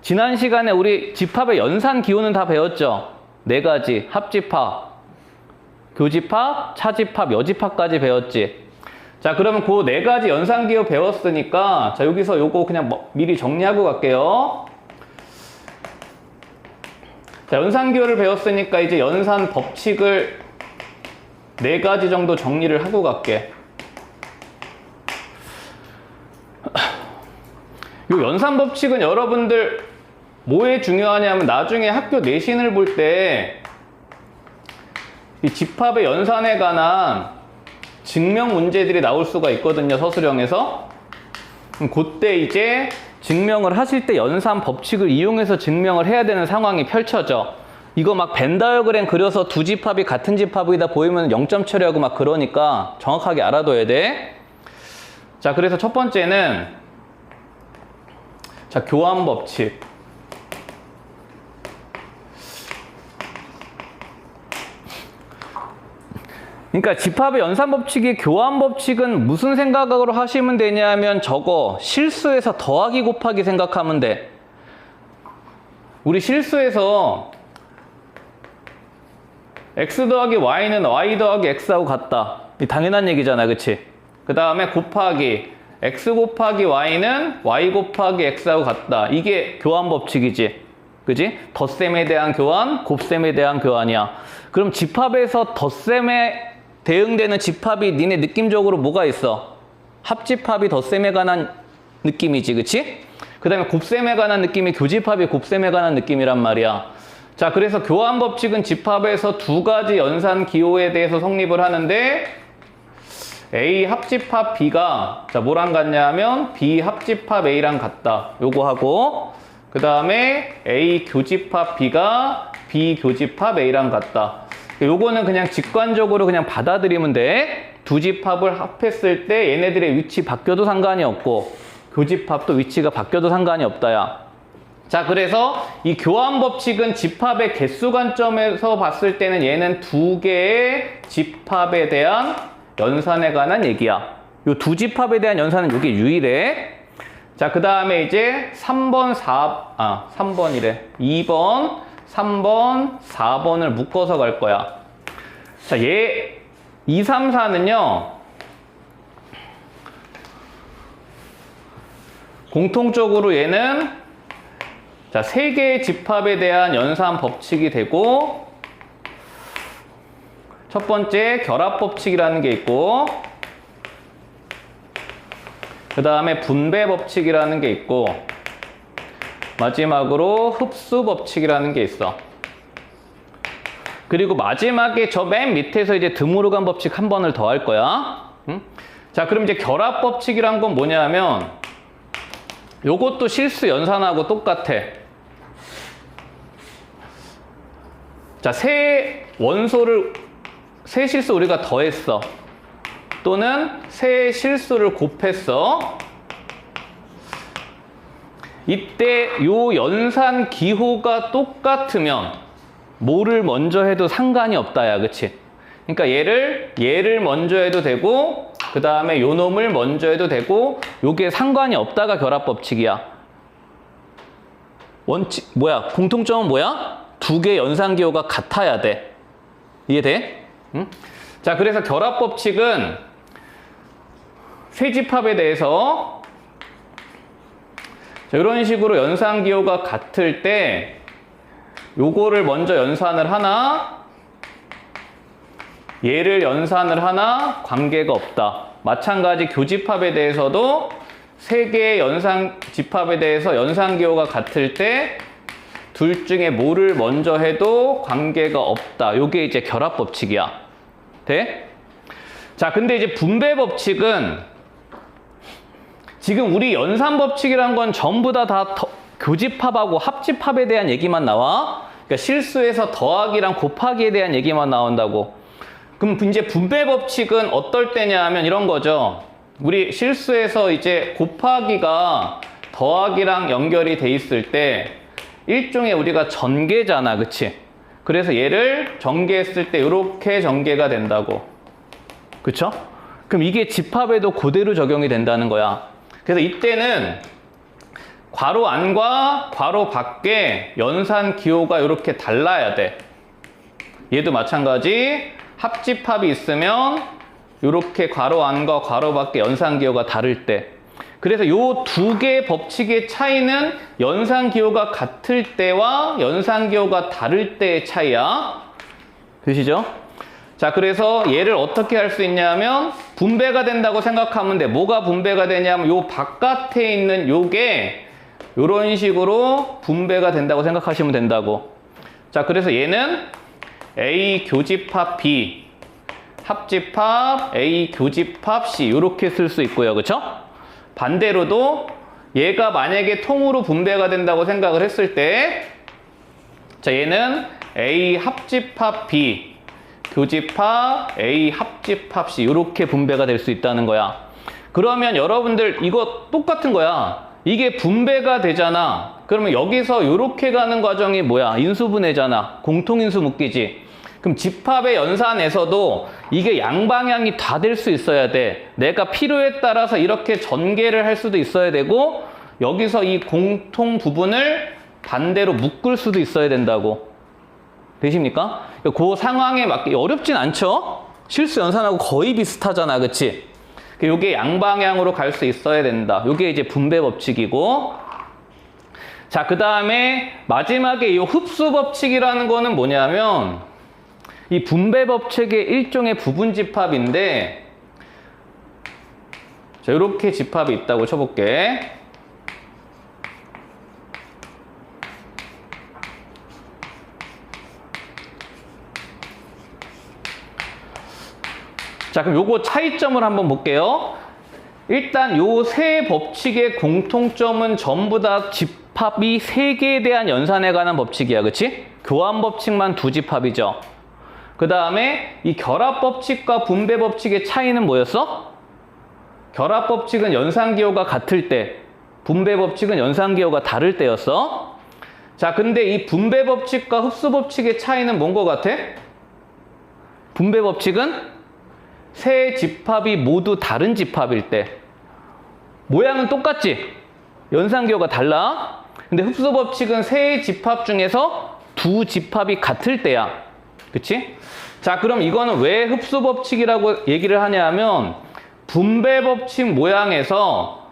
지난 시간에 우리 집합의 연산 기호는 다 배웠죠? 네 가지. 합집합, 교집합, 차집합, 여집합까지 배웠지. 자, 그러면 그 네 가지 연산 기호 배웠으니까 자, 여기서 요거 그냥 미리 정리하고 갈게요. 자, 연산 기호를 배웠으니까 이제 연산 법칙을 네 가지 정도 정리를 하고 갈게. 요 연산 법칙은 여러분들 뭐에 중요하냐면 나중에 학교 내신을 볼 때 이 집합의 연산에 관한 증명 문제들이 나올 수가 있거든요, 서술형에서. 그때 이제 증명을 하실 때 연산 법칙을 이용해서 증명을 해야 되는 상황이 펼쳐져. 이거 막 벤 다이어그램 그려서 두 집합이 같은 집합이다 보이면 0점 처리하고 막 그러니까 정확하게 알아둬야 돼. 자, 그래서 첫 번째는 자, 교환 법칙. 그러니까 집합의 연산 법칙이 교환 법칙은 무슨 생각으로 하시면 되냐면 저거 실수에서 더하기 곱하기 생각하면 돼. 우리 실수에서 x 더하기 y는 y 더하기 x하고 같다. 당연한 얘기잖아, 그치? 그 다음에 곱하기 x 곱하기 y는 y 곱하기 x하고 같다. 이게 교환 법칙이지. 그지? 덧셈에 대한 교환, 곱셈에 대한 교환이야. 그럼 집합에서 덧셈에 대응되는 집합이 니네 느낌적으로 뭐가 있어? 합집합이 덧셈에 관한 느낌이지, 그치? 그 다음에 곱셈에 관한 느낌이 교집합이 곱셈에 관한 느낌이란 말이야. 자, 그래서 교환 법칙은 집합에서 두 가지 연산 기호에 대해서 성립을 하는데 A 합집합 B가 자, 뭐랑 같냐 하면 B 합집합 A랑 같다. 요거 하고 그 다음에 A 교집합 B가 B 교집합 A랑 같다. 요거는 그냥 직관적으로 그냥 받아들이면 돼. 두 집합을 합했을 때 얘네들의 위치 바뀌어도 상관이 없고 교집합도 위치가 바뀌어도 상관이 없다야. 자, 그래서 이 교환 법칙은 집합의 개수 관점에서 봤을 때는 얘는 두 개의 집합에 대한 연산에 관한 얘기야. 요 두 집합에 대한 연산은 이게 유일해. 자, 그 다음에 이제 3번, 3번이래. 2번, 3번, 4번을 묶어서 갈 거야. 자, 얘 2, 3, 4는요. 공통적으로 얘는 자, 세 개의 집합에 대한 연산 법칙이 되고 첫 번째 결합 법칙이라는 게 있고 그 다음에 분배 법칙이라는 게 있고 마지막으로 흡수 법칙이라는 게 있어. 그리고 마지막에 저 맨 밑에서 이제 드모르간 법칙 한 번을 더 할 거야. 응? 자, 그럼 이제 결합 법칙이란 건 뭐냐면 요것도 실수 연산하고 똑같아. 자, 세 실수 우리가 더했어. 또는 세 실수를 곱했어. 이때 요 연산 기호가 똑같으면 뭐를 먼저 해도 상관이 없다야, 그치? 그러니까 얘를 먼저 해도 되고 그 다음에 요 놈을 먼저 해도 되고 요게 상관이 없다가 결합 법칙이야. 공통점은 뭐야? 두 개 연산 기호가 같아야 돼. 이해돼? 응? 자, 그래서 결합 법칙은 세 집합에 대해서 자, 이런 식으로 연산 기호가 같을 때 요거를 먼저 연산을 하나 얘를 연산을 하나 관계가 없다. 마찬가지 교집합에 대해서도 세 개의 연산 집합에 대해서 연산 기호가 같을 때 둘 중에 뭐를 먼저 해도 관계가 없다. 요게 이제 결합 법칙이야. 돼? 자, 근데 이제 분배 법칙은 지금 우리 연산 법칙이란 건 전부 다 교집합하고 합집합에 대한 얘기만 나와. 그러니까 실수에서 더하기랑 곱하기에 대한 얘기만 나온다고. 그럼 이제 분배 법칙은 어떨 때냐 하면 이런 거죠. 우리 실수에서 이제 곱하기가 더하기랑 연결이 돼 있을 때 일종의 우리가 전개잖아, 그치? 그래서 얘를 전개했을 때 이렇게 전개가 된다고. 그쵸? 그럼 이게 집합에도 그대로 적용이 된다는 거야. 그래서 이때는 괄호 안과 괄호 밖에 연산 기호가 이렇게 달라야 돼. 얘도 마찬가지. 합집합이 있으면 이렇게 괄호 안과 괄호 밖에 연산 기호가 다를 때. 그래서 요 두 개의 법칙의 차이는 연산 기호가 같을 때와 연산 기호가 다를 때의 차이야. 되시죠? 자, 그래서 얘를 어떻게 할 수 있냐면 분배가 된다고 생각하면 돼. 뭐가 분배가 되냐면 요 바깥에 있는 요게 요런 식으로 분배가 된다고 생각하시면 된다고. 자, 그래서 얘는 A 교집합 B, 합집합 A 교집합 C 이렇게 쓸 수 있고요. 그쵸? 반대로도 얘가 만약에 통으로 분배가 된다고 생각을 했을 때, 자, 얘는 A 합집합 B, 교집합 A 합집합 C 이렇게 분배가 될 수 있다는 거야. 그러면 여러분들 이거 똑같은 거야. 이게 분배가 되잖아. 그러면 여기서 이렇게 가는 과정이 뭐야? 인수분해잖아. 공통인수 묶이지. 그럼 집합의 연산에서도 이게 양방향이 다 될 수 있어야 돼. 내가 필요에 따라서 이렇게 전개를 할 수도 있어야 되고 여기서 이 공통 부분을 반대로 묶을 수도 있어야 된다고. 되십니까? 그 상황에 맞게 어렵진 않죠? 실수 연산하고 거의 비슷하잖아. 그치? 요게 양방향으로 갈 수 있어야 된다. 요게 이제 분배 법칙이고. 자, 그 다음에 마지막에 이 흡수 법칙이라는 거는 뭐냐면 이 분배 법칙의 일종의 부분 집합인데, 자, 이렇게 집합이 있다고 쳐볼게. 자, 그럼 요거 차이점을 한번 볼게요. 일단 요 세 법칙의 공통점은 전부 다 집합이 3개에 대한 연산에 관한 법칙이야. 그치? 교환 법칙만 2집합이죠. 그 다음에 이 결합 법칙과 분배 법칙의 차이는 뭐였어? 결합 법칙은 연산 기호가 같을 때, 분배 법칙은 연산 기호가 다를 때였어. 자, 근데 이 분배 법칙과 흡수 법칙의 차이는 뭔 것 같아? 분배 법칙은 세 집합이 모두 다른 집합일 때. 모양은 똑같지? 연산 기호가 달라. 근데 흡수 법칙은 세 집합 중에서 2집합이 같을 때야. 그치? 자, 그럼 이거는 왜 흡수 법칙이라고 얘기를 하냐면 분배 법칙 모양에서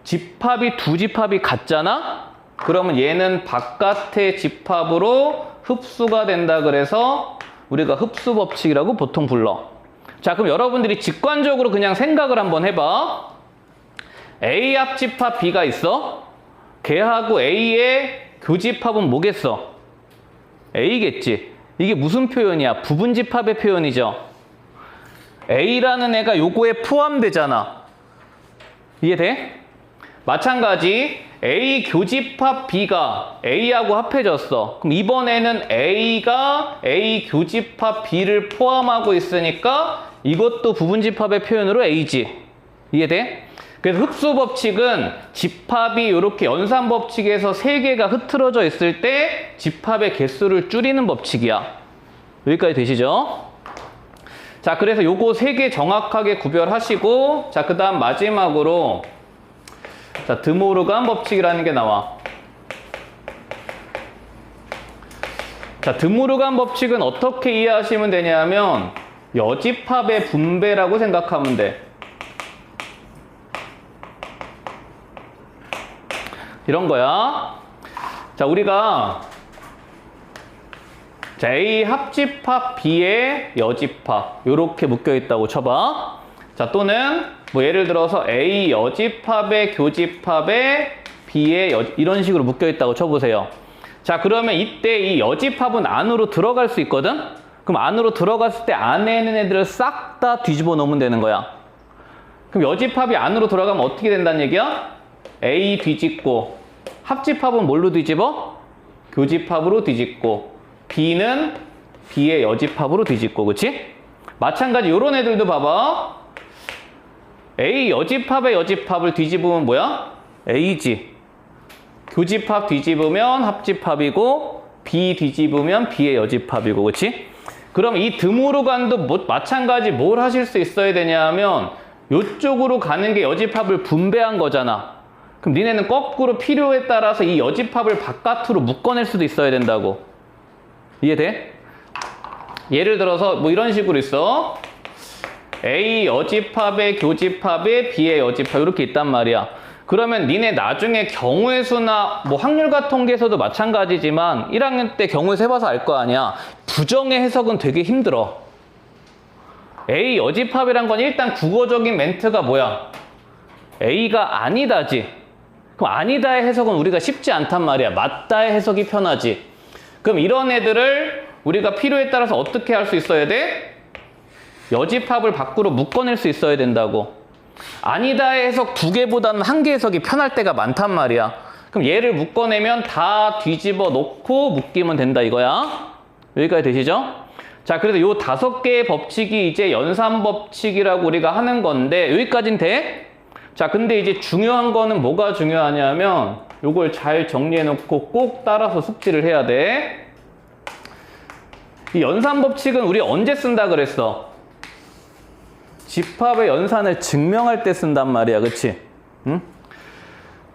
집합이 2집합이 같잖아? 그러면 얘는 바깥의 집합으로 흡수가 된다 그래서 우리가 흡수 법칙이라고 보통 불러. 자, 그럼 여러분들이 직관적으로 그냥 생각을 한번 해봐. A 합집합 B가 있어. 걔하고 A의 교집합은 뭐겠어? A겠지. 이게 무슨 표현이야? 부분집합의 표현이죠. A라는 애가 요거에 포함되잖아. 이해돼? 마찬가지 A 교집합 B가 A하고 합해졌어. 그럼 이번에는 A가 A 교집합 B를 포함하고 있으니까 이것도 부분집합의 표현으로 A지. 이해돼? 그래서 흡수 법칙은 집합이 이렇게 연산 법칙에서 3개가 흐트러져 있을 때 집합의 개수를 줄이는 법칙이야. 여기까지 되시죠? 자, 그래서 요거 3개 정확하게 구별하시고, 자, 그 다음 마지막으로 자, 드모르간 법칙이라는 게 나와. 자, 드모르간 법칙은 어떻게 이해하시면 되냐면 여집합의 분배라고 생각하면 돼. 이런 거야. 자, 우리가 A 합집합 B의 여집합 요렇게 묶여 있다고 쳐봐. 자, 또는 뭐 예를 들어서 A 여집합의 교집합의 B의 이런 식으로 묶여 있다고 쳐보세요. 자, 그러면 이때 이 여집합은 안으로 들어갈 수 있거든? 그럼 안으로 들어갔을 때 안에 있는 애들을 싹 다 뒤집어 놓으면 되는 거야. 그럼 여집합이 안으로 들어가면 어떻게 된다는 얘기야? A 뒤집고, 합집합은 뭘로 뒤집어? 교집합으로 뒤집고, B는 B의 여집합으로 뒤집고, 그치? 마찬가지 요런 애들도 봐봐. A 여집합의 여집합을 뒤집으면 뭐야? A지. 교집합 뒤집으면 합집합이고, B 뒤집으면 B의 여집합이고, 그치? 그럼 이 드모르간도 마찬가지 뭘 하실 수 있어야 되냐면 요쪽으로 가는 게 여집합을 분배한 거잖아. 그럼 니네는 거꾸로 필요에 따라서 이 여집합을 바깥으로 묶어낼 수도 있어야 된다고. 이해돼? 예를 들어서 뭐 이런 식으로 있어. A 여집합의 교집합의 B의 여집합 이렇게 있단 말이야. 그러면 니네 나중에 경우의 수나 뭐 확률과 통계에서도 마찬가지지만 1학년 때 경우의 수 해봐서 알 거 아니야. 부정의 해석은 되게 힘들어. A 여집합이란 건 일단 국어적인 멘트가 뭐야? A가 아니다지. 그럼 아니다의 해석은 우리가 쉽지 않단 말이야. 맞다의 해석이 편하지. 그럼 이런 애들을 우리가 필요에 따라서 어떻게 할 수 있어야 돼? 여집합을 밖으로 묶어낼 수 있어야 된다고. 아니다의 해석 2개보다는 1개 해석이 편할 때가 많단 말이야. 그럼 얘를 묶어내면 다 뒤집어 놓고 묶이면 된다 이거야. 여기까지 되시죠? 자, 그래서 요 5개의 법칙이 이제 연산 법칙이라고 우리가 하는 건데 여기까지는 돼? 자, 근데 이제 중요한 거는 뭐가 중요하냐면 요걸 잘 정리해 놓고 꼭 따라서 숙지를 해야 돼. 이 연산 법칙은 우리 언제 쓴다 그랬어? 집합의 연산을 증명할 때 쓴단 말이야. 그치? 응?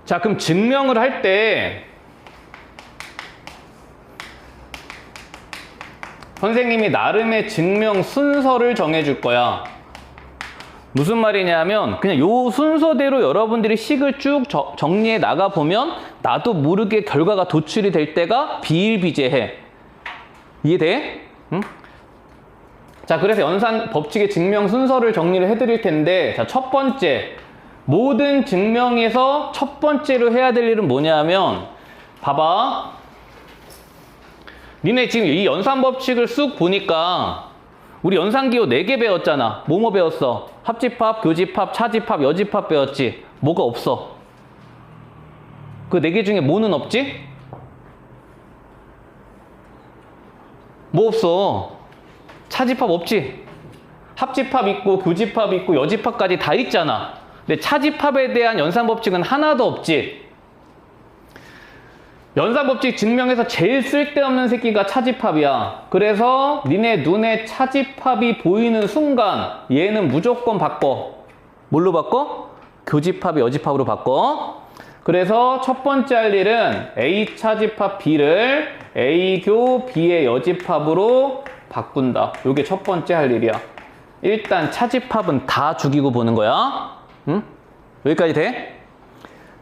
자, 그럼 증명을 할 때 선생님이 나름의 증명 순서를 정해줄 거야. 무슨 말이냐면 그냥 요 순서대로 여러분들이 식을 쭉 정리해 나가 보면 나도 모르게 결과가 도출이 될 때가 비일비재해. 이해돼? 응? 자, 그래서 연산 법칙의 증명 순서를 정리를 해드릴 텐데, 자, 첫 번째, 모든 증명에서 첫 번째로 해야 될 일은 뭐냐면, 봐봐. 니네 지금 이 연산 법칙을 쑥 보니까, 우리 연산기호 4개 배웠잖아. 뭐뭐 배웠어? 합집합, 교집합, 차집합, 여집합 배웠지? 뭐가 없어? 그 4개 중에 뭐는 없지? 뭐 없어? 차집합 없지? 합집합 있고 교집합 있고 여집합까지 다 있잖아. 근데 차집합에 대한 연산법칙은 하나도 없지. 연산법칙 증명에서 제일 쓸데없는 새끼가 차집합이야. 그래서 니네 눈에 차집합이 보이는 순간 얘는 무조건 바꿔. 뭘로 바꿔? 교집합이 여집합으로 바꿔. 그래서 첫 번째 할 일은 A 차집합 B를 A교 B의 여집합으로 바꾼다. 이게 첫 번째 할 일이야. 일단 차집합은 다 죽이고 보는 거야. 응? 여기까지 돼?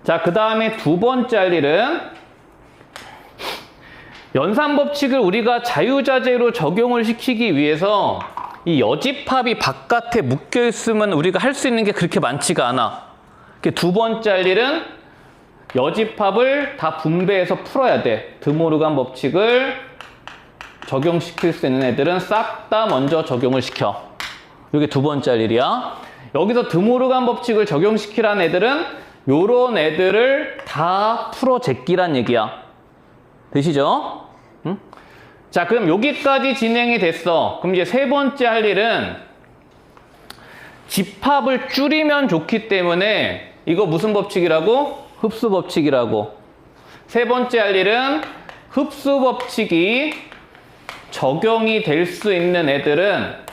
자, 그 다음에 두 번째 할 일은 연산법칙을 우리가 자유자재로 적용을 시키기 위해서 이 여집합이 바깥에 묶여있으면 우리가 할 수 있는 게 그렇게 많지가 않아. 두 번째 할 일은 여집합을 다 분배해서 풀어야 돼. 드모르간 법칙을 적용시킬 수 있는 애들은 싹 다 먼저 적용을 시켜. 이게 두 번째 할 일이야. 여기서 드모르간 법칙을 적용시키라는 애들은 요런 애들을 다 풀어 제끼란 얘기야. 되시죠? 응? 자, 그럼 여기까지 진행이 됐어. 그럼 이제 세 번째 할 일은 집합을 줄이면 좋기 때문에 이거 무슨 법칙이라고? 흡수 법칙이라고. 세 번째 할 일은 흡수 법칙이 적용이 될 수 있는 애들은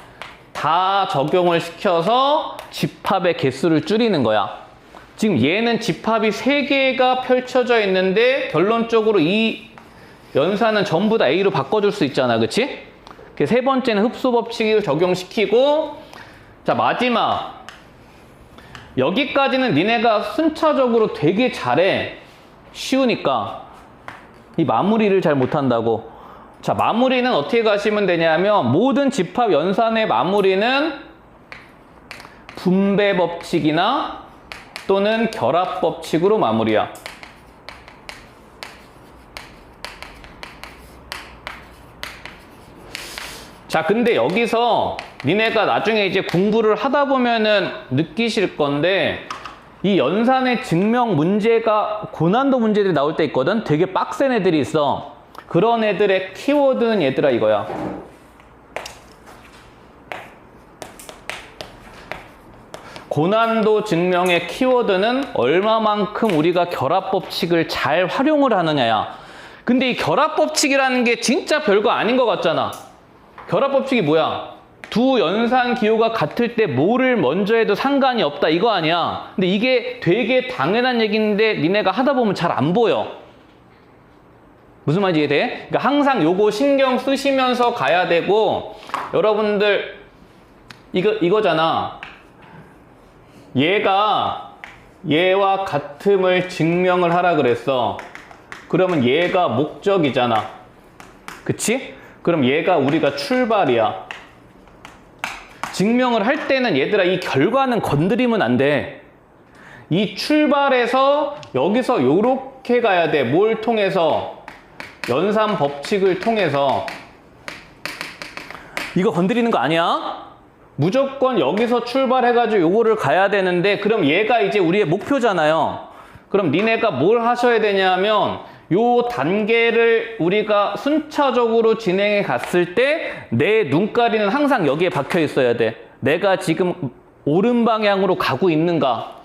다 적용을 시켜서 집합의 개수를 줄이는 거야. 지금 얘는 집합이 3개가 펼쳐져 있는데 결론적으로 이 연산은 전부 다 A로 바꿔줄 수 있잖아. 그치? 세 번째는 흡수 법칙을 적용시키고, 자, 마지막. 여기까지는 니네가 순차적으로 되게 잘해. 쉬우니까. 이 마무리를 잘 못한다고. 자, 마무리는 어떻게 가시면 되냐면 모든 집합 연산의 마무리는 분배 법칙이나 또는 결합 법칙으로 마무리야. 자, 근데 여기서 니네가 나중에 이제 공부를 하다 보면은 느끼실 건데 이 연산의 증명 문제가 고난도 문제들이 나올 때 있거든. 되게 빡센 애들이 있어. 그런 애들의 키워드는 얘들아 이거야. 고난도 증명의 키워드는 얼마만큼 우리가 결합법칙을 잘 활용을 하느냐야. 근데 이 결합법칙이라는 게 진짜 별거 아닌 것 같잖아. 결합법칙이 뭐야? 두 연산 기호가 같을 때 뭐를 먼저 해도 상관이 없다 이거 아니야. 근데 이게 되게 당연한 얘기인데 니네가 하다 보면 잘 안 보여. 무슨 말인지 이해돼? 그러니까 항상 요거 신경 쓰시면서 가야 되고, 여러분들 이거잖아. 얘와 같음을 증명을 하라 그랬어. 그러면 얘가 목적이잖아. 그치? 그럼 얘가 우리가 출발이야. 증명을 할 때는 얘들아 이 결과는 건드리면 안 돼. 이 출발에서 여기서 요렇게 가야 돼. 뭘 통해서? 연산 법칙을 통해서. 이거 건드리는 거 아니야? 무조건 여기서 출발해가지고 요거를 가야 되는데, 그럼 얘가 이제 우리의 목표잖아요. 그럼 니네가 뭘 하셔야 되냐면 요 단계를 우리가 순차적으로 진행해 갔을 때 내 눈가리는 항상 여기에 박혀 있어야 돼. 내가 지금 옳은 방향으로 가고 있는가.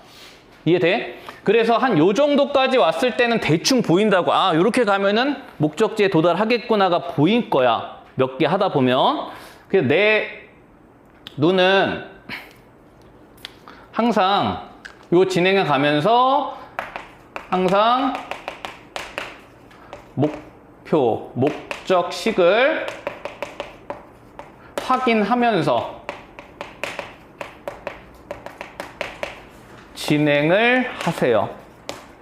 이해돼? 그래서 한 요 정도까지 왔을 때는 대충 보인다고. 아, 요렇게 가면은 목적지에 도달하겠구나가 보일 거야. 몇 개 하다 보면. 그래서 내 눈은 항상 요 진행해 가면서 항상 목적식을 확인하면서 진행을 하세요.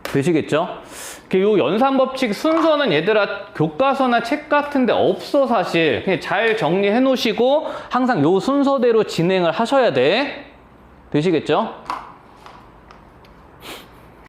되시겠죠? 요 연산법칙 순서는 얘들아 교과서나 책 같은데 없어 사실. 그냥 잘 정리해 놓으시고 항상 요 순서대로 진행을 하셔야 돼. 되시겠죠?